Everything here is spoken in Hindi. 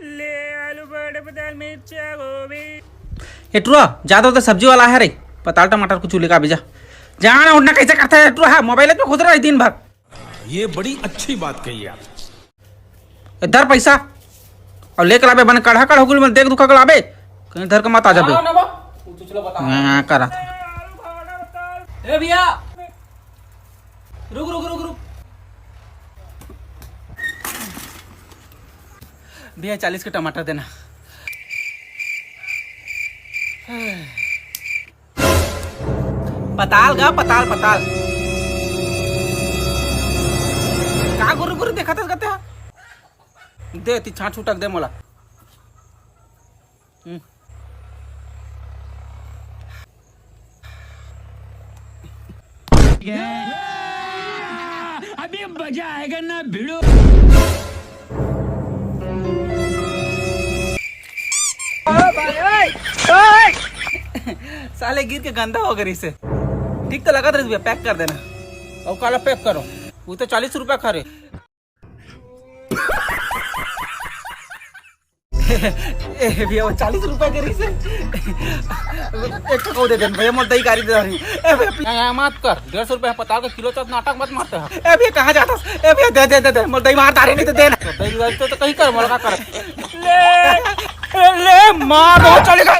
ले आलू बड़े दाल मिर्चा गोभी। एटुआ ज्यादा तो सब्जी वाला है रे, पताल टमाटर कुछ लेकर आ जा। जाना उठना कैसे करता है एटुआ? मोबाइल में खुद रहा दिन भर। ये बड़ी अच्छी बात कही आप। इधर पैसा और लेकर आबे बन कढ़ा कढ़ा होगुल में देख दुखा कर आबे कहीं इधर का मत आ जाबे। हां करा ए भैया रुक रुक रुक रुक भैया 40 के टमाटर देना। पताल गा पताल पताल का गुरु गुरु देखा था कहते हैं दे ती छाछ छूटक दे मोला। अभी मजा आएगा ना भिड़ो। साले गिर के गंदा हो गया इसे। ठीक तो लगा था भैया, पैक कर देना। और काला पैक करो, वो तो 40 रुपया खा रहे। भैया वो 40 रुपए के इसे एक को दे भैया, मोर दही गाड़ी दे रही। ए भैया मत कर, 150 रुपया पताल का किलो तो नाटक मत मारते हो। ए भैया कहाँ जाता? ए भैया दे दे दे दे, मोर दही मार तारे नहीं तो देना। दही तो कहीं कर मोला का कर ले ले मार दो चलेगा।